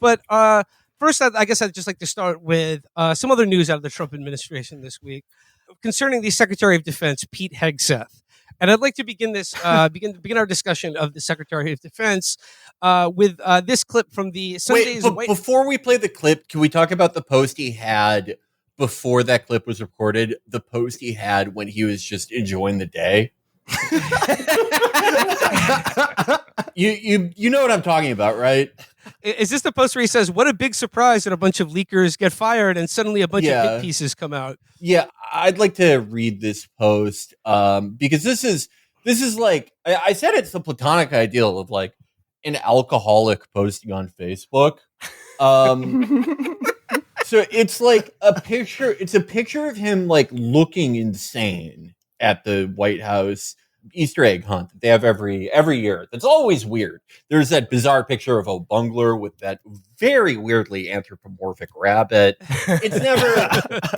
But first, I guess I'd just like to start with some other news out of the Trump administration this week concerning the Secretary of Defense, Pete Hegseth. And I'd like to begin begin our discussion of the Secretary of Defense with this clip from the Sunday's Wait, before we play the clip, can we talk about the post he had before that clip was recorded? The post he had when he was just enjoying the day. You know what I'm talking about, right? Is this the post where he says, "What a big surprise that a bunch of leakers get fired and suddenly a bunch of hit pieces come out"? Yeah, I'd like to read this post because this is like I said it's the platonic ideal of like an alcoholic posting on Facebook. So it's like a picture. It's a picture of him like looking insane at the White House Easter egg hunt that they have every year. That's always weird. There's that bizarre picture of a bungler with that very weirdly anthropomorphic rabbit.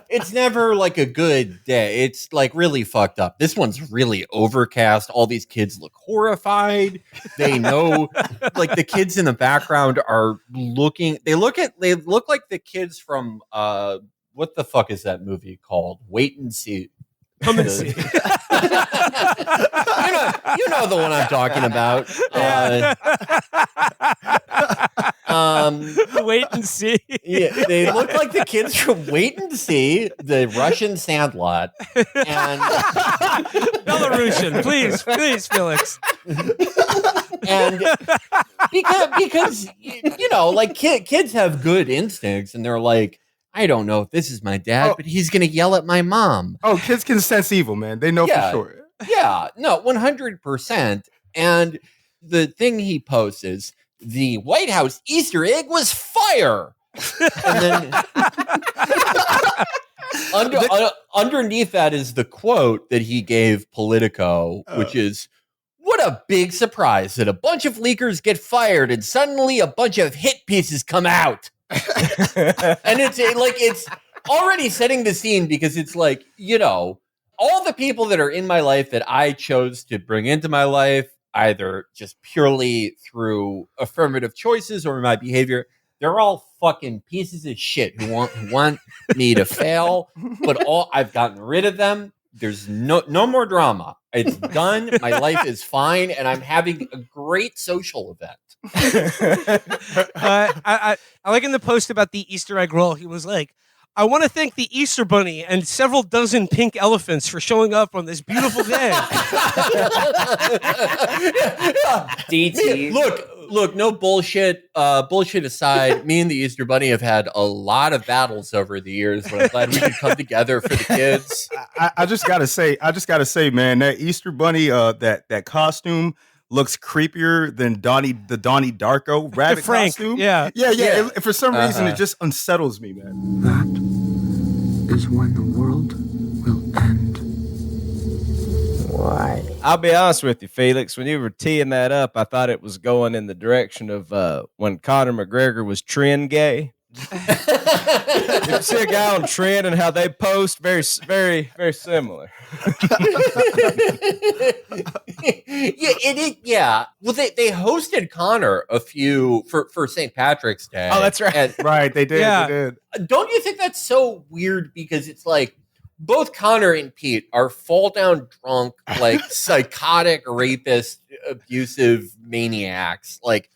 It's never like a good day. It's like really fucked up. This one's really overcast. All these kids look horrified. They know, like the kids in the background are looking. They look like the kids from what the fuck is that movie called? Wait and See. Come and see. You know the one I'm talking about. Wait and See. Yeah, they look like the kids from Wait and See, the Russian Sandlot. And Belarusian, please, Felix. And because you know, like kids have good instincts, and they're like, I don't know if this is my dad, but he's going to yell at my mom. Oh, kids can sense evil, man. They know for sure. Yeah, no, 100%. And the thing he posts is, the White House Easter egg was fire. And then underneath that is the quote that he gave Politico, which is, what a big surprise that a bunch of leakers get fired and suddenly a bunch of hit pieces come out. And it's already setting the scene because it's like, you know, all the people that are in my life that I chose to bring into my life, either just purely through affirmative choices or my behavior, they're all fucking pieces of shit who want me to fail. But I've gotten rid of them. There's no more drama. It's done. My life is fine, and I'm having a great social event. I like in the post about the Easter egg roll, he was like, I want to thank the Easter Bunny and several dozen pink elephants for showing up on this beautiful day. DT. Look, no bullshit. Bullshit aside, me and the Easter Bunny have had a lot of battles over the years, but I'm glad we could come together for the kids. I just gotta say, man, that Easter Bunny, that costume looks creepier than the Donnie Darko rabbit costume. Yeah. For some reason, it just unsettles me, man. That is when the world will end. Why? I'll be honest with you, Felix. When you were teeing that up, I thought it was going in the direction of when Conor McGregor was trend gay. You see a guy on trend and how they post, very, very, very similar. Yeah. Well, they hosted Conor for St. Patrick's Day. Oh, that's right. Right, they did. Yeah. They did. Don't you think that's so weird? Because it's like both Conor and Pete are fall down drunk, like psychotic, rapist, abusive maniacs, like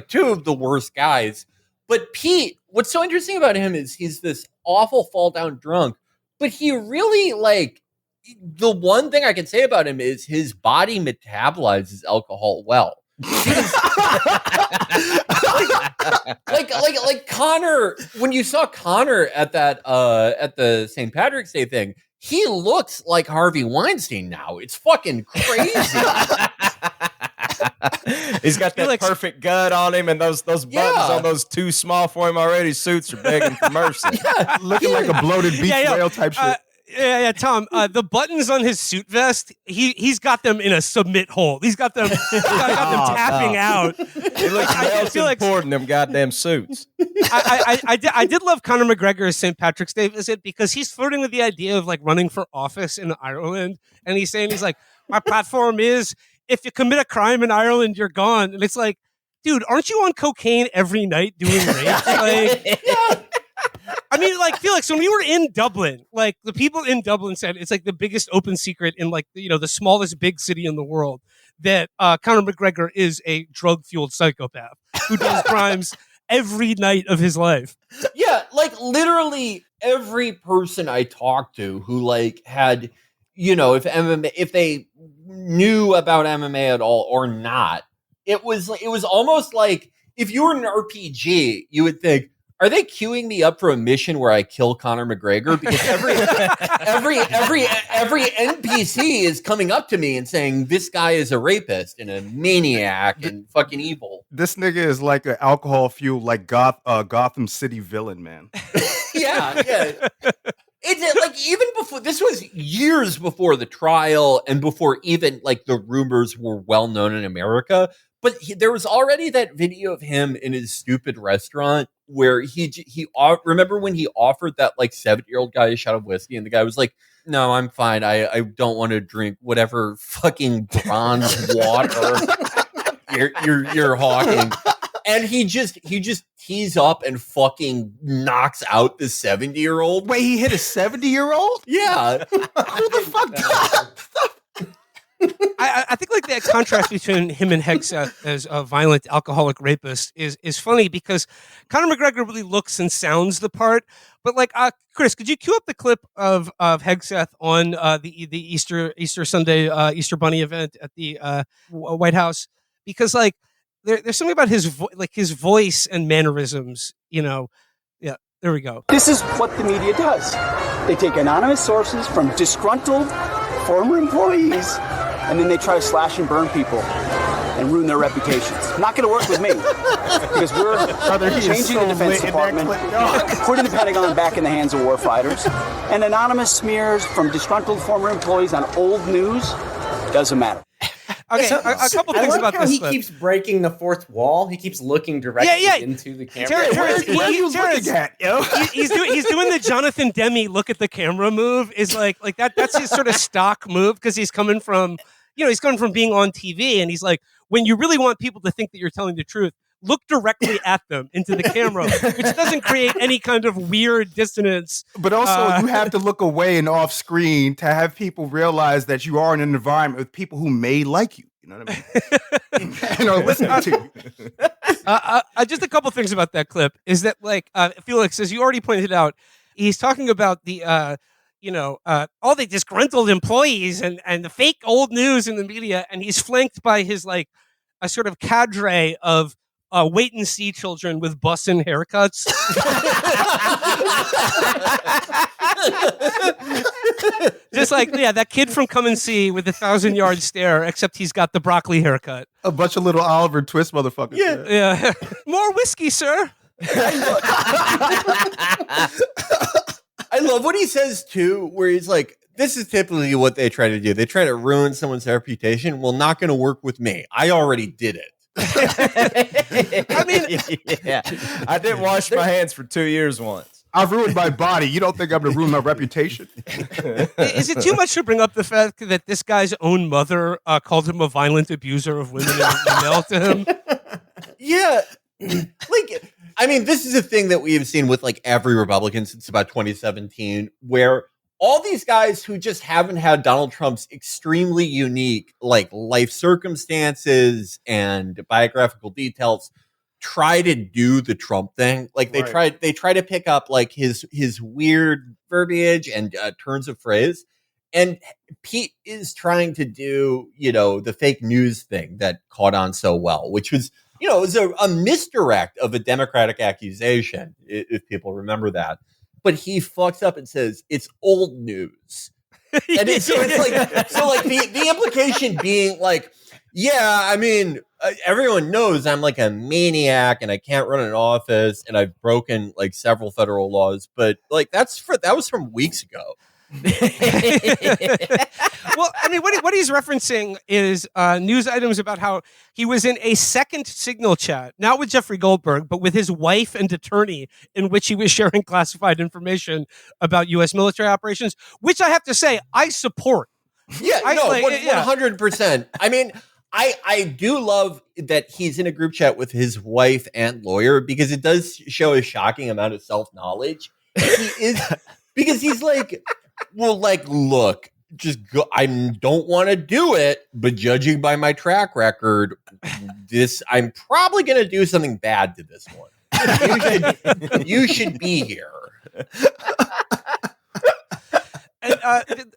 two of the worst guys. But Pete, what's so interesting about him is he's this awful fall down drunk, but he really the one thing I can say about him is his body metabolizes alcohol well. like Conor, when you saw Conor at that at the St. Patrick's Day thing, he looks like Harvey Weinstein now. It's fucking crazy. He's got that perfect gut on him, and those buttons on those too small for him already suits are begging for mercy. Looking like a bloated beach whale type shit. Tom. The buttons on his suit vest, he's got them in a submit hold. He's got them tapping out. He looks well poured in them goddamn suits. I did love Conor McGregor's St. Patrick's Day visit because he's flirting with the idea of like running for office in Ireland, and he's like, my platform is, if you commit a crime in Ireland, you're gone. And it's like, dude, aren't you on cocaine every night doing rapes? Like, I mean, like, Felix, when we were in Dublin, like, the people in Dublin said it's like the biggest open secret in, like, the smallest big city in the world that Conor McGregor is a drug-fueled psychopath who does crimes every night of his life. Yeah, like, literally every person I talked to who, like, had, if they knew about MMA at all or not, it was almost like if you were an RPG, you would think, are they queuing me up for a mission where I kill Conor McGregor? Because every NPC is coming up to me and saying this guy is a rapist and a maniac and fucking evil. This nigga is like an alcohol fueled like Gotham City villain, man. Yeah. It's like, even before, this was years before the trial and before even like the rumors were well known in America. But there was already that video of him in his stupid restaurant where he remember when he offered that like 70-year-old guy a shot of whiskey, and the guy was like, "No, I'm fine. I don't want to drink whatever fucking bronze water you're hawking." And he just tees up and fucking knocks out the 70-year-old. Wait, he hit a 70-year-old? Yeah. Who the fuck? I think like that contrast between him and Hegseth as a violent alcoholic rapist is funny because Conor McGregor really looks and sounds the part. But like, Chris, could you cue up the clip of Hegseth on the Easter Sunday Easter Bunny event at the White House? Because like there's something about his voice and mannerisms. Yeah, there we go. This is what the media does. They take anonymous sources from disgruntled former employees, and then they try to slash and burn people and ruin their reputations. Not going to work with me, because we're changing the Defense Department, putting the Pentagon back in the hands of warfighters, and anonymous smears from disgruntled former employees on old news doesn't matter. Okay, a couple things about this. He keeps breaking the fourth wall. He keeps looking directly into the camera. What are you looking at, yo? He's doing the Jonathan Demme look at the camera move. Is like that. That's his sort of stock move because he's coming from being on TV, and he's like, when you really want people to think that you're telling the truth, look directly at them into the camera, which doesn't create any kind of weird dissonance. But also, you have to look away and off screen to have people realize that you are in an environment with people who may like you. You know what I mean? And are listening to you. Just a couple things about that clip is that, like, Felix, as you already pointed out, he's talking about the, all the disgruntled employees and the fake old news in the media, and he's flanked by his, like, a sort of cadre of wait and see children with bussin' haircuts. Just like, yeah, that kid from Come and See with the 1,000-yard stare, except he's got the broccoli haircut. A bunch of little Oliver Twist motherfuckers. Yeah. More whiskey, sir. I love what he says too, where he's like, this is typically what they try to do. They try to ruin someone's reputation. Well, not going to work with me. I already did it. I mean, yeah, I didn't wash my hands for 2 years once. I've ruined my body. You don't think I'm going to ruin my reputation? Is it too much to bring up the fact that this guy's own mother called him a violent abuser of women in an email to him? Yeah. Like, I mean, this is a thing that we have seen with like every Republican since about 2017, where all these guys who just haven't had Donald Trump's extremely unique like life circumstances and biographical details try to do the Trump thing. Like they try to pick up like his weird verbiage and turns of phrase. And Pete is trying to do, the fake news thing that caught on so well, which was, it was a misdirect of a Democratic accusation, if people remember that. But he fucks up and says it's old news. And it's like the implication being like, yeah, I mean, everyone knows I'm like a maniac and I can't run an office and I've broken like several federal laws, but like that was from weeks ago. Well, I mean, what he's referencing is news items about how he was in a second Signal chat, not with Jeffrey Goldberg, but with his wife and attorney, in which he was sharing classified information about U.S. military operations, which I have to say I support. Yeah, 100%. I mean, I do love that he's in a group chat with his wife and lawyer because it does show a shocking amount of self-knowledge. He is because he's like, well, like, look, just go. I don't want to do it, but judging by my track record, I'm probably going to do something bad to this one. You should be here. And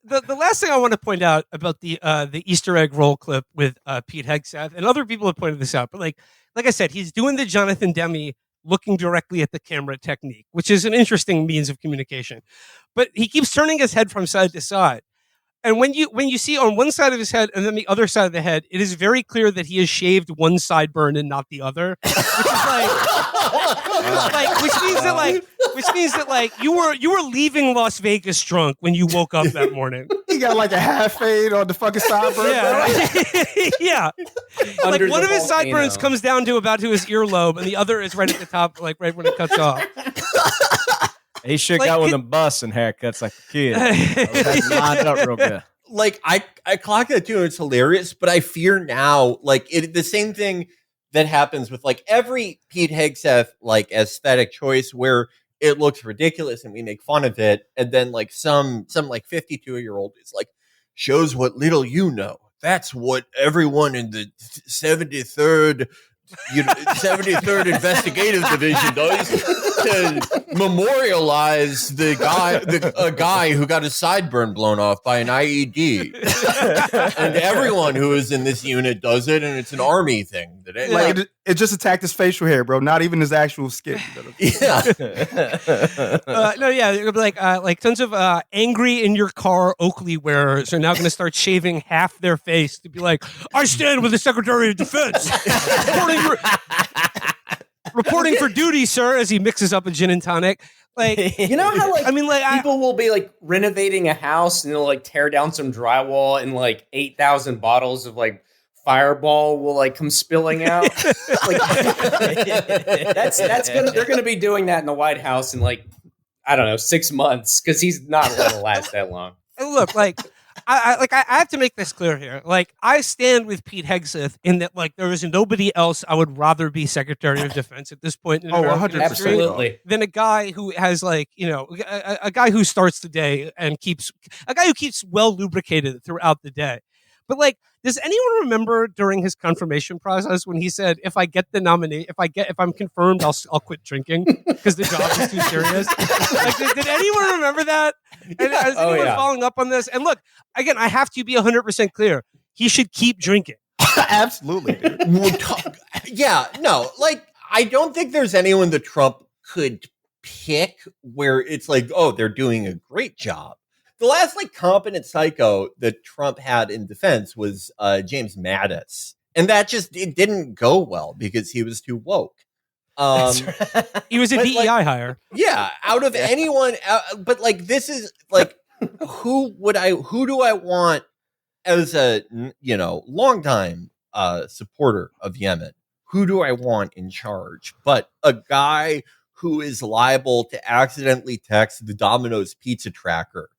the last thing I want to point out about the Easter egg roll clip with Pete Hegseth, and other people have pointed this out, but like I said, he's doing the Jonathan Demme looking directly at the camera technique, which is an interesting means of communication. But he keeps turning his head from side to side. And when you see on one side of his head and then the other side of the head, it is very clear that he has shaved one sideburn and not the other, which means that you were leaving Las Vegas drunk when you woke up that morning. He got like a half fade on the fucking sideburn. Yeah, yeah. Like one of his sideburns comes down to about to his earlobe, and the other is right at the top, like right when it cuts off. He should got one of them busting haircuts like a kid. Lined up real good. Like I clock that too, and it's hilarious. But I fear now, like the same thing that happens with like every Pete Hegseth like aesthetic choice, where it looks ridiculous and we make fun of it, and then like some like 52-year-old is like, shows what little you know. That's what everyone in the 73rd 73rd Investigative Division does to memorialize a guy who got his sideburn blown off by an IED. And everyone who is in this unit does it, and it's an army thing. It just attacked his facial hair, bro. Not even his actual skin. Yeah. Like tons of angry in your car Oakley wearers are now going to start shaving half their face to be like, I stand with the Secretary of Defense. Reporting for duty, sir, as he mixes up a gin and tonic. Like, you know how people will be like renovating a house and they'll like tear down some drywall and like 8,000 bottles of like Fireball will like come spilling out. Like, they're gonna be doing that in the White House in like, I don't know, 6 months, because he's not going to last that long. Look, like I have to make this clear here. Like, I stand with Pete Hegseth in that, like, there is nobody else I would rather be Secretary of Defense at this point in American 100%. history than a guy who has, like, you know, a guy who starts the day and keeps well lubricated throughout the day. But like, does anyone remember during his confirmation process when he said, "If I get the nominee, if I'm confirmed, I'll quit drinking because the job is too serious"? Like, did anyone remember that? And is anyone following up on this? And look, again, I have to be 100% clear. He should keep drinking. Absolutely. Yeah, no, like, I don't think there's anyone that Trump could pick where it's like, oh, they're doing a great job. The last like competent psycho that Trump had in defense was James Mattis, and that it didn't go well because he was too woke. He was a DEI hire. Yeah, out of anyone, but like, this is like, who do I want as a longtime supporter of Yemen? Who do I want in charge? But a guy who is liable to accidentally text the Domino's pizza tracker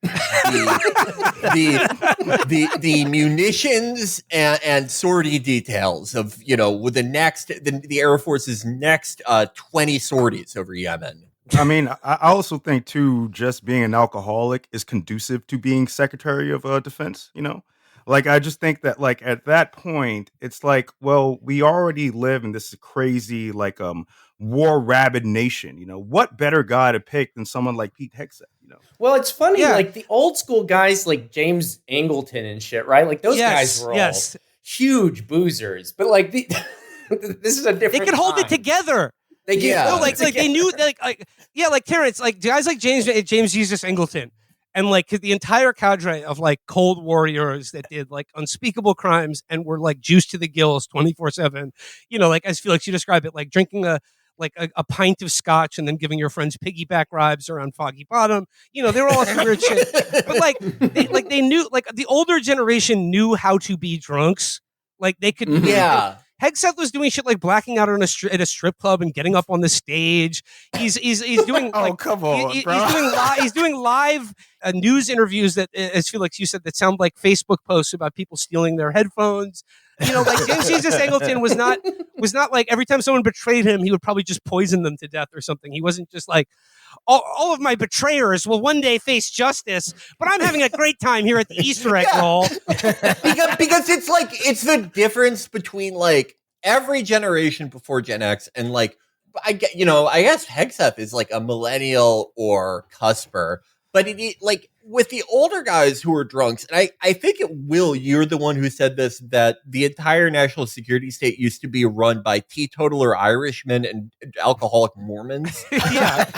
the munitions and sortie details of, with the Air Force's next 20 sorties over Yemen. I mean, I also think too, just being an alcoholic is conducive to being Secretary of Defense. Like, I just think that, like, at that point, it's like, well, we already live in this crazy, like, war rabid nation. What better guy to pick than someone like Pete Hegseth? Well, it's funny, like the old school guys like James Angleton and shit, right? Like those guys were all huge boozers, but like this is a different. They could hold it together. They can, they knew, like Terrence, like guys like James Jesus Angleton. And like the entire cadre of like cold warriors that did like unspeakable crimes and were like juiced to the gills 24/7, like as Felix, you describe it, like drinking a pint of scotch and then giving your friends piggyback rides around Foggy Bottom. They were all some weird shit. But they knew, like the older generation knew how to be drunks. Like they could, Hegseth was doing shit like blacking out at a strip club and getting up on the stage. He's doing come on, bro. He's doing live news interviews that, as Felix, you said, that sound like Facebook posts about people stealing their headphones. Like James Jesus Angleton was not like every time someone betrayed him, he would probably just poison them to death or something. He wasn't just like, all of my betrayers will one day face justice, but I'm having a great time here at the Easter egg roll. because it's the difference between like every generation before Gen X and like I guess Hegseth is like a millennial or cusper, but like with the older guys who are drunks, and I think you're the one who said this, that the entire national security state used to be run by teetotaler Irishmen and alcoholic Mormons. Yeah.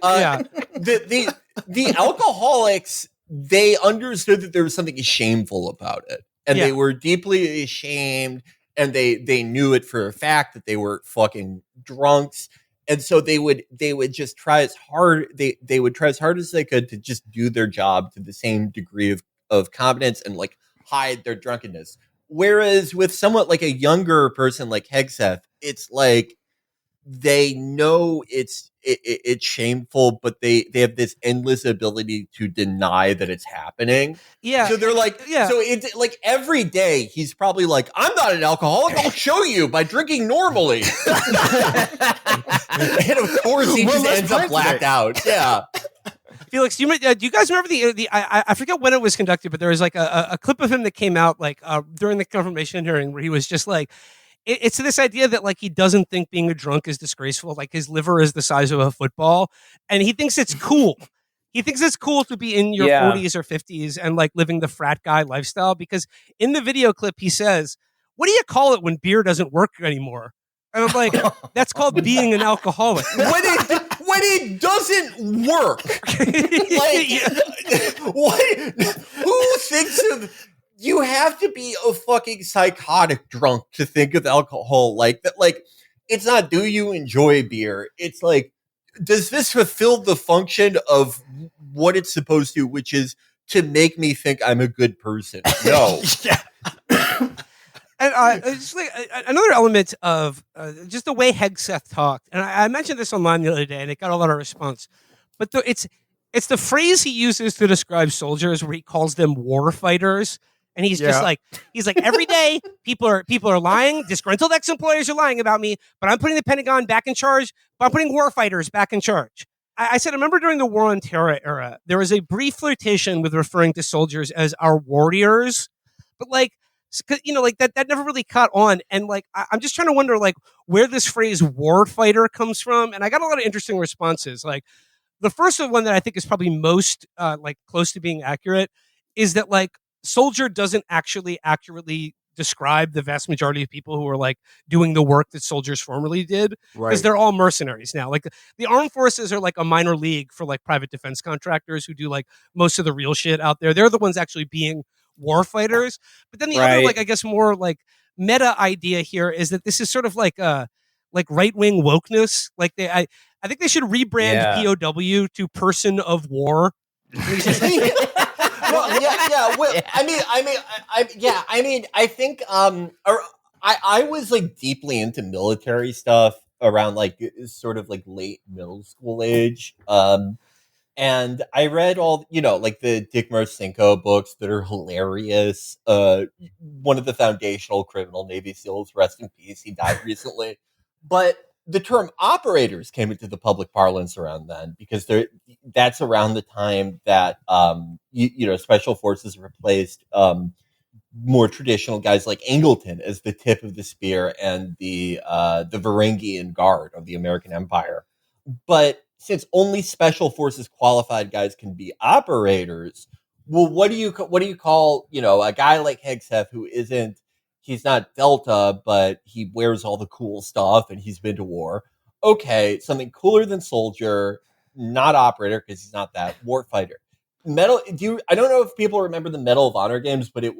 Yeah. The alcoholics, they understood that there was something shameful about it, and they were deeply ashamed, and they knew it for a fact that they were fucking drunks. And so they would just try as hard they would try as hard as they could to just do their job to the same degree of competence and like hide their drunkenness. Whereas with somewhat like a younger person like Hegseth, it's like they know it's shameful, but they have this endless ability to deny that it's happening. Yeah. So they're like, so it's like every day he's probably like, I'm not an alcoholic. I'll show you by drinking normally. And of course he just ends up blacked out. Yeah. Felix, do you guys remember I forget when it was conducted, but there was like a clip of him that came out like during the confirmation hearing where he was just like, it's this idea that like he doesn't think being a drunk is disgraceful. Like his liver is the size of a football, and he thinks it's cool. He thinks it's cool to be in your 40s or 50s and like living the frat guy lifestyle. Because in the video clip, he says, "What do you call it when beer doesn't work anymore?" And I'm like, "That's called being an alcoholic." When it doesn't work, who thinks of? You have to be a fucking psychotic drunk to think of alcohol like that. Like, it's not, do you enjoy beer? It's like, does this fulfill the function of what it's supposed to, which is to make me think I'm a good person? No. And just like another element of just the way Hegseth talked, and I mentioned this online the other day, and it got a lot of response. But it's the phrase he uses to describe soldiers, where he calls them war fighters. And he's just like, every day people are lying. Disgruntled ex-employers are lying about me, but I'm putting the Pentagon back in charge. But I'm putting war fighters back in charge. I said, I remember during the War on Terror era, there was a brief flirtation with referring to soldiers as our warriors, but like, like that never really caught on. And like, I'm just trying to wonder like where this phrase war fighter comes from. And I got a lot of interesting responses. Like the first one that I think is probably most like close to being accurate is that like, soldier doesn't actually accurately describe the vast majority of people who are like doing the work that soldiers formerly did, because they're all mercenaries now. Like the armed forces are like a minor league for like private defense contractors who do like most of the real shit out there. They're the ones actually being war fighters. But then the other, like, I guess more like meta idea here is that this is sort of like like right-wing wokeness. Like I think they should rebrand POW to person of war. Well, yeah. Well, I think I was like deeply into military stuff around like sort of like late middle school age. And I read all, like the Dick Marcinko books that are hilarious. One of the foundational criminal Navy SEALs, rest in peace, he died recently. But the term operators came into the public parlance around then, because that's around the time that special forces replaced more traditional guys like Angleton as the tip of the spear and the Varangian Guard of the American Empire. But since only special forces qualified guys can be operators, well, what do you call a guy like Hegseth who isn't? He's not Delta, but he wears all the cool stuff and he's been to war. Okay, something cooler than soldier, not operator, because he's not that, war fighter. I don't know if people remember the Medal of Honor games, but there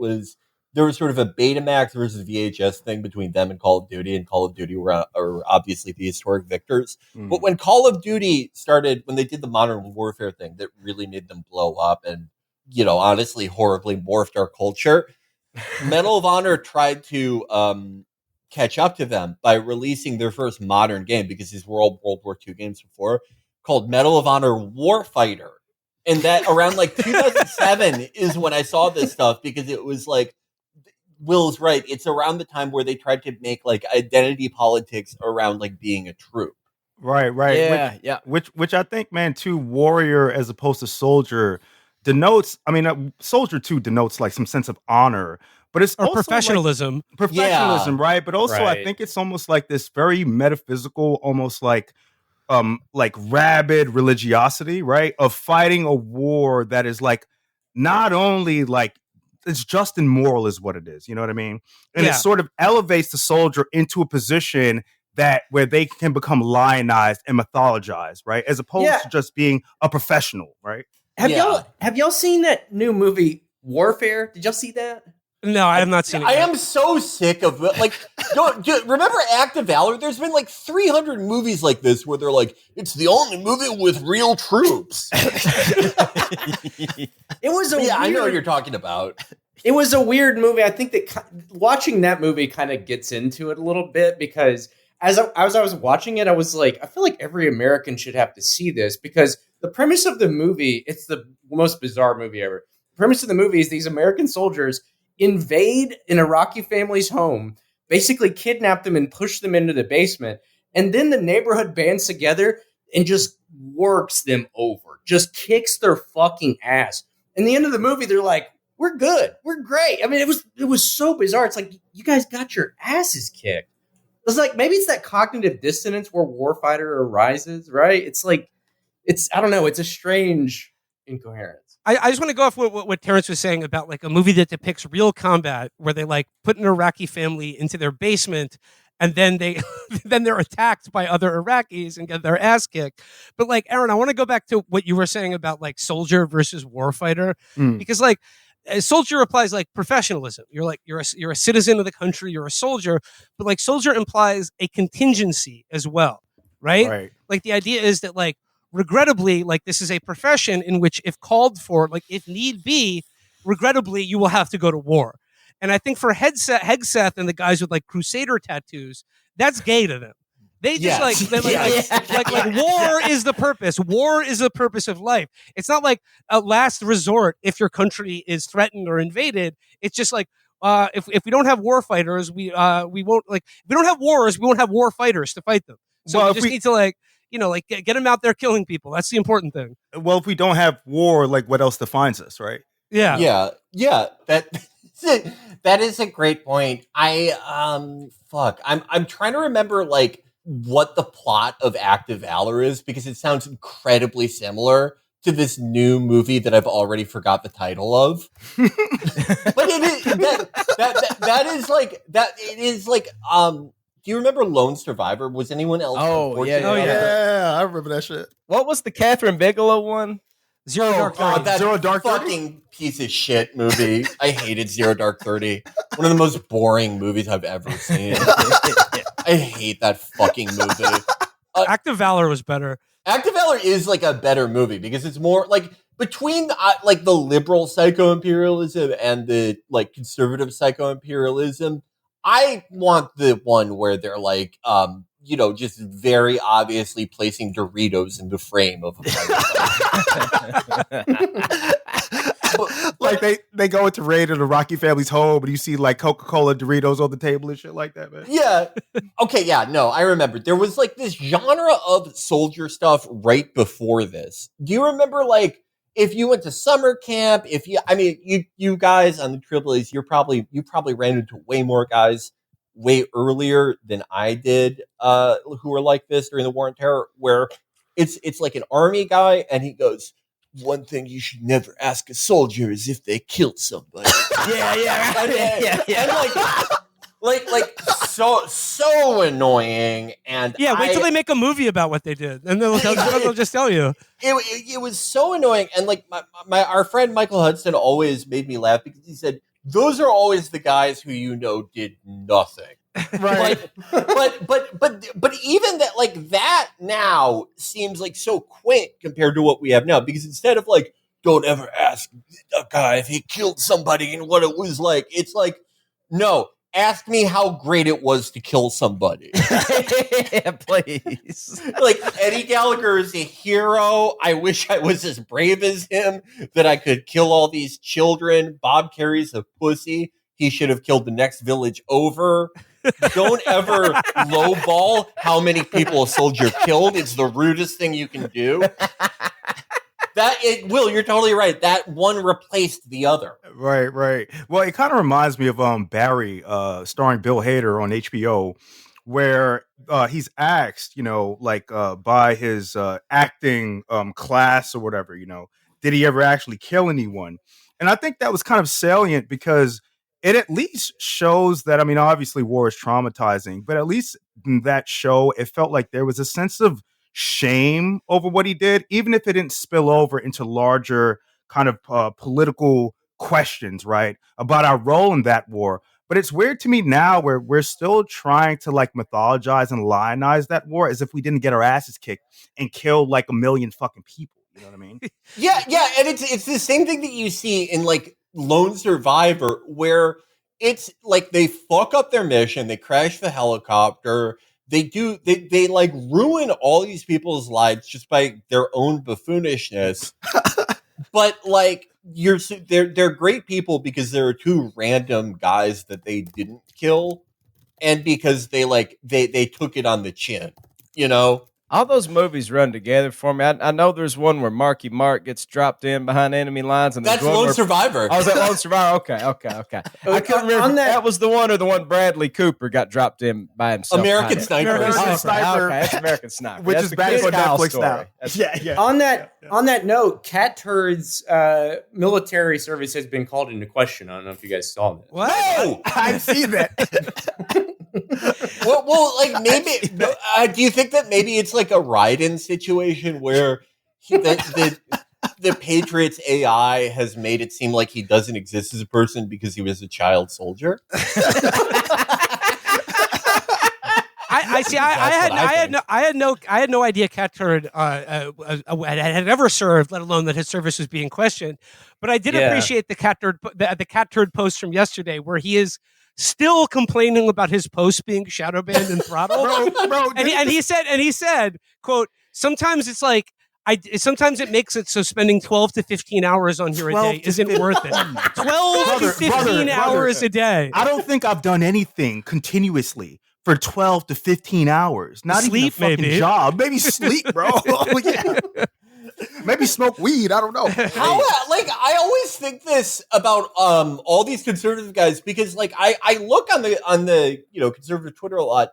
was sort of a Betamax versus VHS thing between them and Call of Duty, and Call of Duty were obviously the historic victors. But when Call of Duty started, when they did the Modern Warfare thing that really made them blow up and, honestly horribly morphed our culture, Medal of Honor tried to catch up to them by releasing their first modern game, because these were all World War II games before, called Medal of Honor Warfighter. And that around like 2007 is when I saw this stuff, because it was like, Will's right. It's around the time where they tried to make like identity politics around like being a troop. Right. Yeah. Which I think, man, too, warrior as opposed to soldier denotes. I mean, soldier too denotes like some sense of honor, but it's Or also professionalism. like, professionalism, right? But also, I Right. think it's almost like this very metaphysical, almost like rabid religiosity, right? Of fighting a war that is like not only like it's just and moral is what it is. You know what I mean? And Yeah. it sort of elevates the soldier into a position that where they can become lionized and mythologized, right? As opposed Yeah. to just being a professional, right? Have y'all seen that new movie Warfare? Did y'all see that? No, I have not seen it. I yet. am so sick of it. Like, remember Act of Valor? There's been like 300 movies like this where they're like, it's the only movie with real troops. It was a I know what weird- you're talking about. It was a weird movie. I think that watching that movie kind of gets into it a little bit, because as I was watching it, I was like, I feel like every American should have to see this, because the premise of the movie, it's the most bizarre movie ever. The premise of the movie is these American soldiers invade an Iraqi family's home, basically kidnap them and push them into the basement, and then the neighborhood bands together and just works them over, just kicks their fucking ass. And the end of the movie, they're like, we're good, we're great. I mean, it was so bizarre. It's like, you guys got your asses kicked. It's like, maybe it's that cognitive dissonance where warfighter arises, right? It's like, I don't know, it's a strange incoherence. I just want to go off what Terrence was saying about like a movie that depicts real combat, where they like put an Iraqi family into their basement, and then they're attacked by other Iraqis and get their ass kicked. But like, Aaron, I want to go back to what you were saying about like soldier versus warfighter, because like soldier applies like professionalism. You're like you're a citizen of the country, you're a soldier, but like soldier implies a contingency as well, right? Right. Like the idea is that like, regrettably, like this is a profession in which, if called for, like if need be, regrettably, you will have to go to war. And I think for Hegseth and the guys with like crusader tattoos, that's gay to them. They just like war is the purpose. War is the purpose of life. It's not like a last resort if your country is threatened or invaded. It's just like if we don't have war fighters, we won't like if we don't have wars, we won't have war fighters to fight them. So Well, we if just we- need to like. You know, like get them out there killing people. That's the important thing. Well, if we don't have war, like what else defines us, right? Yeah. That is a great point. I'm trying to remember like what the plot of Act of Valor is, because it sounds incredibly similar to this new movie that I've already forgot the title of. But it is that is like that. It is like do you remember Lone Survivor? Was anyone else? Yeah, I remember that shit. What was the Catherine Bigelow one? Zero Dark God, 30. that Zero Dark 30? fucking piece of shit movie. I hated Zero Dark 30. One of the most boring movies I've ever seen. I hate that fucking movie. Act of Valor was better. Act of Valor is like a better movie because it's more like between like the liberal psycho-imperialism and the like conservative psycho-imperialism. I want the one where they're like, just very obviously placing Doritos in the frame of a Like they go into raid in the Rocky family's home, and you see like Coca-Cola, Doritos on the table and shit like that, man. Yeah. Okay, yeah, no, I remember. There was like this genre of soldier stuff right before this. Do you remember like if you went to summer camp, you guys on the Tripoli's, you probably ran into way more guys way earlier than I did who were like this during the War on Terror, where it's like an army guy and he goes, one thing you should never ask a soldier is if they killed somebody. And so annoying. And Yeah, wait till they make a movie about what they did, and they'll just tell you. It was so annoying. And like our friend Michael Hudson always made me laugh because he said, those are always the guys who did nothing. Right. But even that, like that now seems like so quaint compared to what we have now, because instead of like, don't ever ask a guy if he killed somebody and what it was like, it's like, no, ask me how great it was to kill somebody. Yeah, please. Like, Eddie Gallagher is a hero. I wish I was as brave as him, that I could kill all these children. Bob Carey's a pussy. He should have killed the next village over. Don't ever lowball how many people a soldier killed. It's the rudest thing you can do. Will, you're totally right. That one replaced the other. Right. Well, it kind of reminds me of Barry, starring Bill Hader on HBO, where he's asked, by his acting class or whatever, did he ever actually kill anyone? And I think that was kind of salient because it at least shows that, I mean, obviously war is traumatizing, but at least in that show, it felt like there was a sense of shame over what he did, even if it didn't spill over into larger kind of political questions, right, about our role in that war. But it's weird to me now where we're still trying to like mythologize and lionize that war as if we didn't get our asses kicked and killed like 1 million fucking people. You know what I mean? Yeah, and it's the same thing that you see in like Lone Survivor, where it's like they fuck up their mission, they crash the helicopter, they like ruin all these people's lives just by their own buffoonishness. But like they're great people because there are two random guys that they didn't kill, and because they took it on the chin, All those movies run together for me. I know there's one where Marky Mark gets dropped in behind enemy lines, and that's Lone Survivor. Oh, was that Lone Survivor? Okay. I couldn't remember if that was the one or the one Bradley Cooper got dropped in by himself. American Sniper. American Sniper. Okay, that's American Sniper. Which that's is back on Netflix now. Yeah. On that note, Cat Turd's military service has been called into question. I don't know if you guys saw that. What? No! I've seen that. well, like maybe. Do you think that maybe it's like a ride-in situation where the Patriots AI has made it seem like he doesn't exist as a person because he was a child soldier? I had no idea Cat Turd had ever served, let alone that his service was being questioned. But I did appreciate the Cat Turd post from yesterday, where he is still complaining about his posts being shadow banned and throttled. bro, and he said, quote, sometimes it's like sometimes it makes it so spending 12 to 15 hours on here a day isn't worth it. 12 to 15 hours a day. I don't think I've done anything continuously for 12 to 15 hours. Not Sleep, even a fucking maybe. job. Maybe sleep, bro. Yeah. Maybe smoke weed. I don't know. How, like, I always think this about all these conservative guys, because like I look on the conservative Twitter a lot.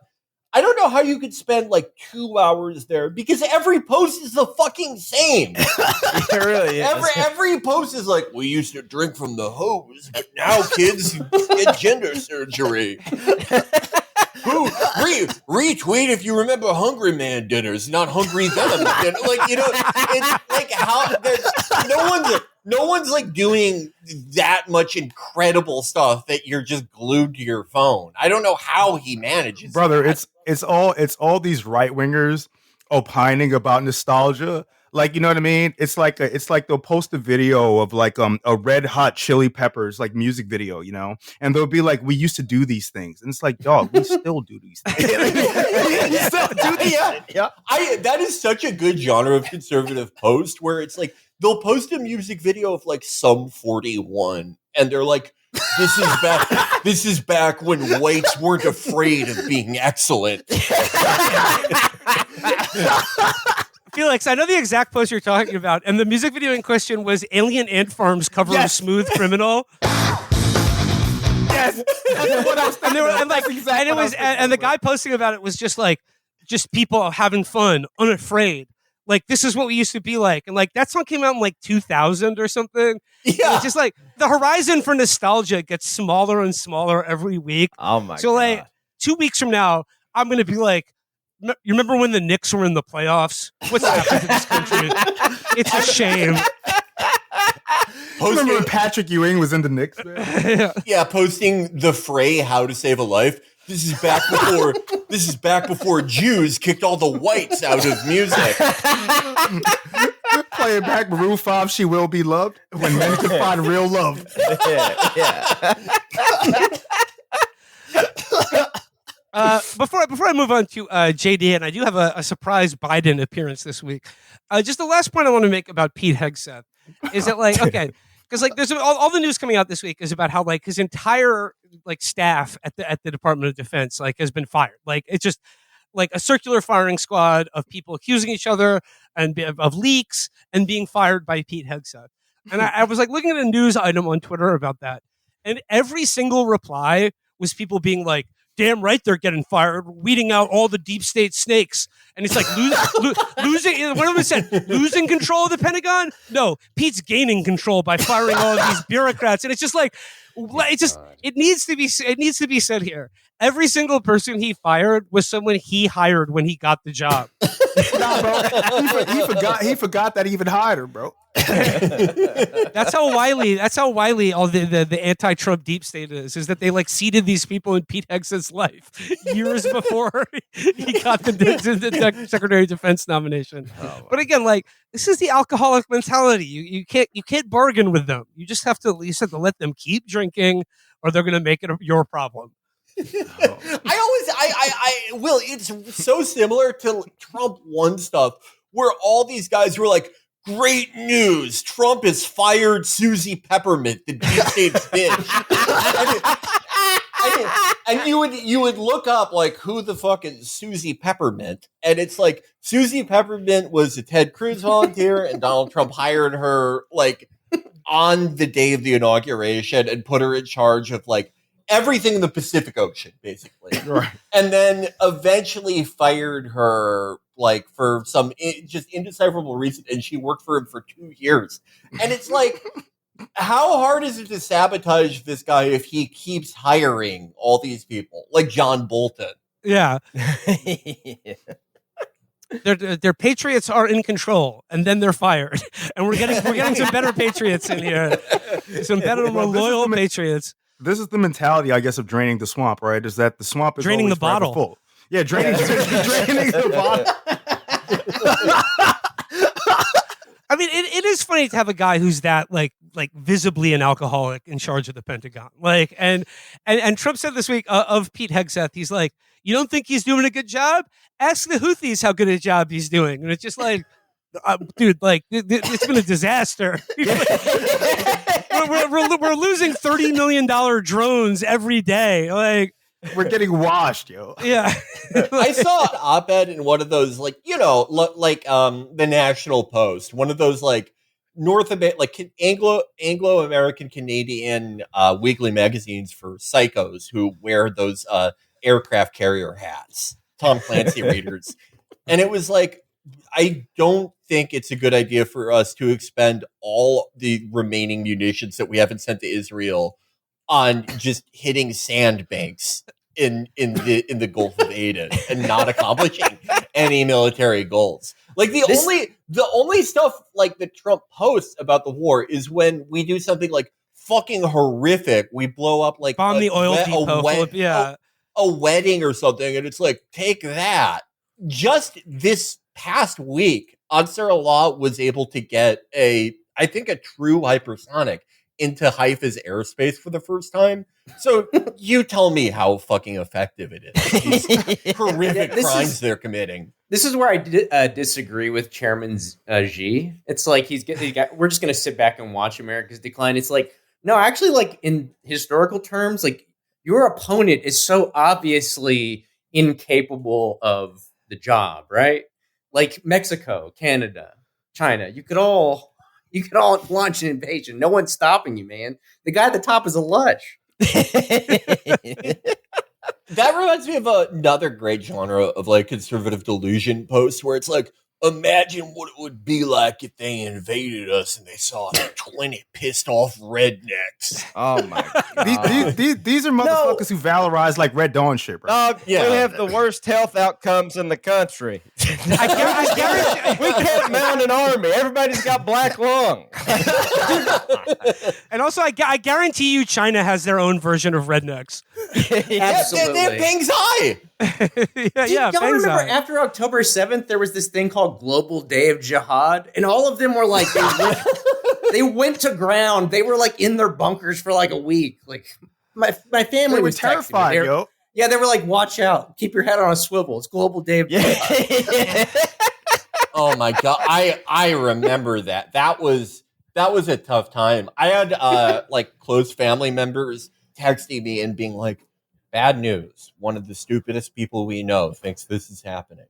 I don't know how you could spend like 2 hours there, because every post is the fucking same. It really is. Every post is like, we used to drink from the hose, but now kids get gender surgery. Who retweet if you remember Hungry Man dinners, not Hungry Them. Like, it's like how no one's like doing that much incredible stuff that you're just glued to your phone. I don't know how he manages. Brother, that. it's all these right wingers opining about nostalgia. Like, you know what I mean? It's like they'll post a video of like a Red Hot Chili Peppers like music video, and they'll be like, we used to do these things, and it's like, dog, we still do these things. Yeah. That is such a good genre of conservative post, where it's like they'll post a music video of like Sum 41, and they're like, this is back when whites weren't afraid of being excellent. Felix, I know the exact post you're talking about, and the music video in question was Alien Ant Farm's cover of Smooth Criminal. Yes, that's what I was thinking. And the guy posting about it was just people having fun, unafraid. Like, this is what we used to be like. And like, that song came out in like 2000 or something. Yeah. It's just like the horizon for nostalgia gets smaller and smaller every week. Oh my God. So like 2 weeks from now, I'm going to be like, you remember when the Knicks were in the playoffs? What's happened to this country? It's a shame. Remember when Patrick Ewing was in the Knicks, man? Yeah, posting the fray How to Save a Life. This is back before Jews kicked all the whites out of music. Playing back Maroon 5, She Will Be Loved, when men can find real love. Yeah. Before I move on to JD, and I do have a surprise Biden appearance this week. Just the last point I want to make about Pete Hegseth is that, like, okay, because like there's all the news coming out this week is about how like his entire like staff at the Department of Defense like has been fired. Like it's just like a circular firing squad of people accusing each other and of leaks and being fired by Pete Hegseth. And I was like looking at a news item on Twitter about that, and every single reply was people being like, damn right they're getting fired, weeding out all the deep state snakes. And it's like losing, one of them said, losing control of the Pentagon? No, Pete's gaining control by firing all of these bureaucrats. And it's just like, it needs to be said here. Every single person he fired was someone he hired when he got the job. Nah, bro. He forgot that he even hired her, bro. That's how wily all the anti-Trump deep state is that they like seeded these people in Pete Hegseth's life years before he got the Secretary of Defense nomination. But again, like this is the alcoholic mentality. You can't bargain with them. You just have to let them keep drinking, or they're going to make it your problem. Will, it's so similar to Trump 1 stuff where all these guys were like, great news, Trump has fired Susie Peppermint, the deep state bitch. And you would look up like who the fuck is Susie Peppermint, and it's like Susie Peppermint was a Ted Cruz volunteer, and Donald Trump hired her like on the day of the inauguration and put her in charge of like everything in the Pacific Ocean, basically. Right. And then eventually fired her like for some just indecipherable reason, and she worked for him for 2 years. And it's like, how hard is it to sabotage this guy if he keeps hiring all these people, like John Bolton? Yeah. Their patriots are in control, and then they're fired. And we're getting some better patriots in here, some better, more loyal patriots. This is the mentality, I guess, of draining the swamp, right? Is that the swamp is draining always the bottle full. Yeah, draining the bottle. I mean, it is funny to have a guy who's that like visibly an alcoholic in charge of the Pentagon. Like, and Trump said this week of Pete Hegseth, he's like, you don't think he's doing a good job? Ask the Houthis how good a job he's doing. And it's just like, dude, like it's been a disaster. we're losing $30 million drones every day. Like, we're getting washed, yo. Yeah. I saw an op-ed in one of those, like, you know, like the National Post, one of those like Anglo-American Canadian weekly magazines for psychos who wear those aircraft carrier hats, Tom Clancy readers. And it was like, I don't think it's a good idea for us to expend all the remaining munitions that we haven't sent to Israel on just hitting sandbanks in the Gulf of Aden and not accomplishing any military goals. Like the only stuff like that Trump posts about the war is when we do something like fucking horrific. We blow up like bomb the oil depot, a wedding or something, and it's like, take that. Just this past week, Ansarullah was able to get I think a true hypersonic into Haifa's airspace for the first time. So you tell me how fucking effective it is. These horrific crimes they're committing. This is where I disagree with Chairman Xi. It's like we're just going to sit back and watch America's decline. It's like, no, actually, like in historical terms, like your opponent is so obviously incapable of the job, right? Like Mexico, Canada, China, you could all launch an invasion. No one's stopping you, man. The guy at the top is a lush. That reminds me of another great genre of like conservative delusion posts where it's like, imagine what it would be like if they invaded us and they saw 20 pissed off rednecks. Oh my God. These are motherfuckers who valorize like Red Dawn shit, bro. Dog, we have the worst health outcomes in the country. I guarantee we can't mount an army. Everybody's got black lung. And also, I guarantee you China has their own version of rednecks. Absolutely. They're Ping's High. Y'all remember after October 7th, there was this thing called Global Day of Jihad, and all of them were like, they went to ground. They were like in their bunkers for like a week. Like my family was terrified, texting me. yo. Yeah, they were like, watch out. Keep your head on a swivel. It's Global Day of Oh my God. I remember that. That was a tough time. I had like close family members texting me and being like, bad news. One of the stupidest people we know thinks this is happening.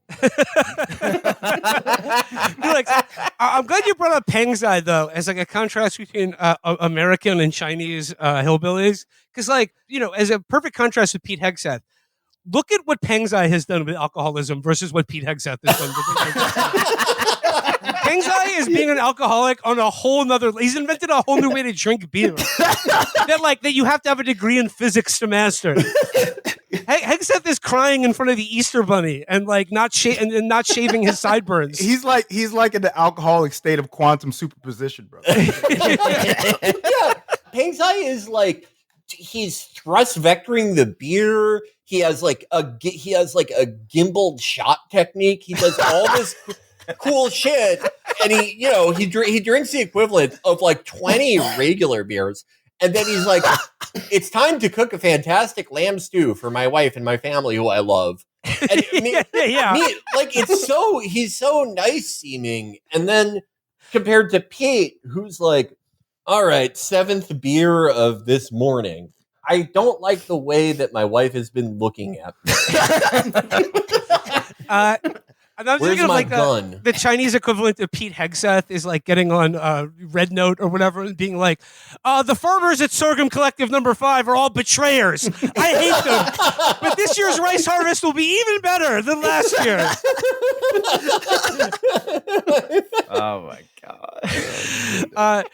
Like, I'm glad you brought up Pengzai though, as like a contrast between American and Chinese hillbillies. Because, like, you know, as a perfect contrast with Pete Hegseth, look at what Pengzai has done with alcoholism versus what Pete Hegseth has done with Pengzai is being an alcoholic on a whole nother. He's invented a whole new way to drink beer that you have to have a degree in physics to master. Hegseth is crying in front of the Easter Bunny and like not shaving his sideburns. He's like in the alcoholic state of quantum superposition, bro. Yeah, Pengzai is like he's thrust vectoring the beer. He has like a gimbaled shot technique. He does all this cool shit, and he drinks the equivalent of like 20 regular beers, and then he's like, it's time to cook a fantastic lamb stew for my wife and my family who I love. And like he's so nice seeming, and then compared to Pete, who's like, all right, 7th beer of this morning. I don't like the way that my wife has been looking at me. And I was Where's thinking of my like gun? the Chinese equivalent of Pete Hegseth is like getting on Red Note or whatever and being like, the farmers at Sorghum Collective number 5 are all betrayers. I hate them. But this year's rice harvest will be even better than last year. Oh my God.